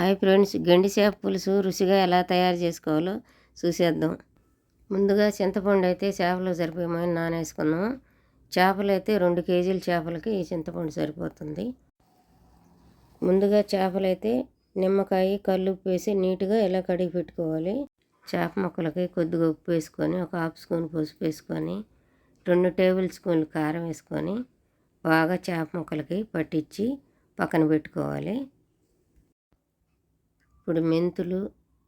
Hi friends, గెండి చేప పులుసు రుచిగా ఎలా తయారు చేసుకోవాలో చూసేద్దాం. ముందుగా చింతపండు అయితే చేపలు సరిపోయేమని నానేసుకున్నాం. చేపలు అయితే 2 కేజీల చేపలకి ఈ చింతపండు సరిపోతుంది. ముందుగా చేపలు అయితే నిమ్మకాయ కల్లుప్పు వేసి నీట్గా ఇలా కడిగి పెట్టుకోవాలి. చేప ముక్కలకి కొద్దిగా ఉప్పు వేసుకొని, ఒక హాఫ్ స్పూన్ పసుపు వేసుకొని, 2 టేబుల్ స్పూన్లు కారం వేసుకొని బాగా చేప ముక్కలకి పట్టించి పక్కన పెట్టుకోవాలి. ఇప్పుడు మెంతులు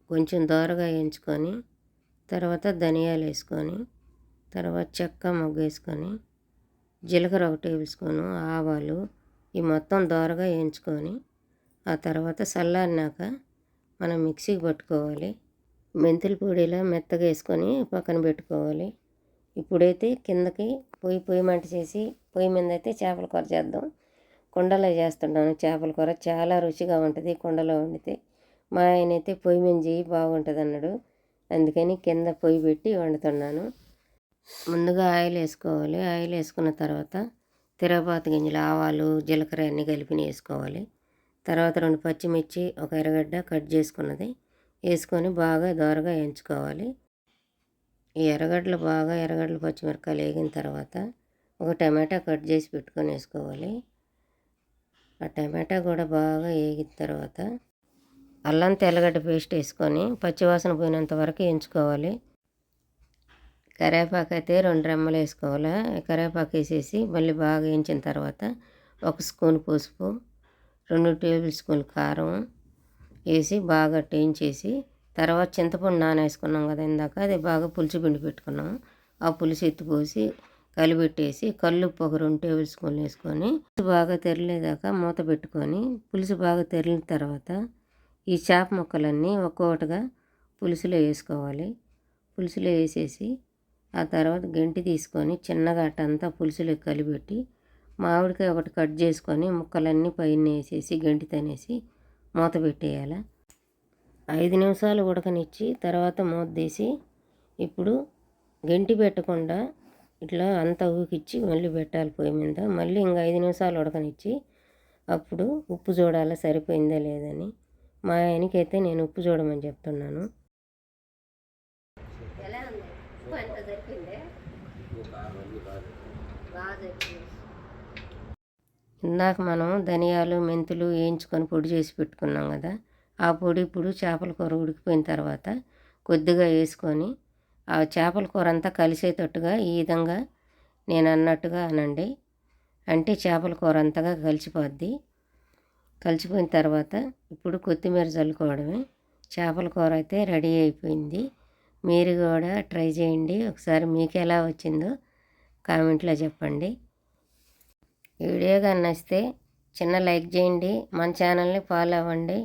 కొంచెం దోరగా వేయించుకొని, తర్వాత ధనియాలు వేసుకొని, తర్వాత చెక్క మొగ్గ వేసుకొని, జీలకర్ర 1 టేబుల్ స్పూను, ఆవాలు ఈ మొత్తం దోరగా వేయించుకొని, ఆ తర్వాత చల్లారినాక మనం మిక్సీకి పట్టుకోవాలి. మెంతుల పొడిలా మెత్తగా వేసుకొని పక్కన పెట్టుకోవాలి. ఇప్పుడైతే కిందకి పొయ్యి మంట చేసి పొయ్యి మీద అయితే చేపల కూర చేద్దాం. కుండలో చేస్తున్నాను చేపల కూర, చాలా రుచిగా ఉంటుంది కుండలో వండితే. మా ఆయన అయితే పొయ్యి మీద చేయి బాగుంటుంది అన్నాడు, అందుకని కింద పొయ్యి పెట్టి వండుతున్నాను. ముందుగా ఆయిల్ వేసుకోవాలి. ఆయిల్ వేసుకున్న తర్వాత తిరగపాత గింజలు, ఆవాలు, జీలకర్ర అన్నీ కలిపి వేసుకోవాలి. తర్వాత 2 పచ్చిమిర్చి, ఒక ఎర్రగడ్డ కట్ చేసుకున్నది వేసుకొని బాగా దోరగా వేయించుకోవాలి. ఈ ఎర్రగడ్డలు పచ్చిమిరపకాయలు వేగిన తర్వాత ఒక టమాటా కట్ చేసి పెట్టుకొని వేసుకోవాలి. ఆ టమాటా కూడా బాగా వేగిన తర్వాత అల్లం తెల్లగడ్డ పేస్ట్ వేసుకొని పచ్చివాసన పోయినంత వరకు వేయించుకోవాలి. కరివేపాకు అయితే 2 రెమ్మలు వేసుకోవాలి. కరివేపాకు వేసేసి మళ్ళీ బాగా వేయించిన తర్వాత 1 స్పూన్ పసుపు, 2 టేబుల్ స్పూన్లు కారం వేసి బాగా వేయించేసి, తర్వాత చింతపండు నానేసుకున్నాం కదా ఇందాక, అది బాగా పులుసు పిండి పెట్టుకున్నాము. ఆ పులుసు ఎత్తిపోసి కలిపెట్టేసి కల్లుప్పు ఒక 2 టేబుల్ స్పూన్లు వేసుకొని బాగా తెరలేదాకా మూత పెట్టుకొని, పులుసు బాగా తెరిలిన తర్వాత ఈ చేప ముక్కలన్నీ ఒక్కొక్కటిగా పులుసులో వేసుకోవాలి. పులుసులో వేసేసి ఆ తర్వాత గంటి తీసుకొని చిన్నగా అట్టంతా పులుసులో కలిపెట్టి, మామిడికాయ ఒకటి కట్ చేసుకొని ముక్కలన్నీ పైన వేసేసి గంటి తనేసి మూత పెట్టేయాలి. 5 నిమిషాలు ఉడకనిచ్చి తర్వాత మూత తీసి, ఇప్పుడు గంటి పెట్టకుండా ఇట్లా అంతా ఊకిచ్చి మళ్ళీ పెట్టాలి పొయ్యి మీద. మళ్ళీ ఇంకా 5 నిమిషాలు ఉడకనిచ్చి అప్పుడు ఉప్పు చూడాలి సరిపోయిందా లేదని. మా ఆయనకైతే నేను ఉప్పు చూడమని చెప్తున్నాను. ఇందాక మనం ధనియాలు మెంతులు వేయించుకొని పొడి చేసి పెట్టుకున్నాం కదా, ఆ పొడి ఇప్పుడు చేపల కూర ఉడికిపోయిన తర్వాత కొద్దిగా వేసుకొని ఆ చేపల కూర అంతా కలిసేటట్టుగా ఈ విధంగా నేను అన్నట్టుగా అనండి. అంటే చేపల కూర అంతగా కలిసిపోద్ది. కలిసిపోయిన తర్వాత ఇప్పుడు కొత్తిమీర చల్లుకోవడమే. చేపల కూర అయితే రెడీ అయిపోయింది. మీరు కూడా ట్రై చేయండి. ఒకసారి మీకు ఎలా వచ్చిందో కామెంట్లో చెప్పండి. ఈ వీడియో కానీ నచ్చితే చిన్న లైక్ చేయండి. మన ఛానల్ని ఫాలో అవ్వండి.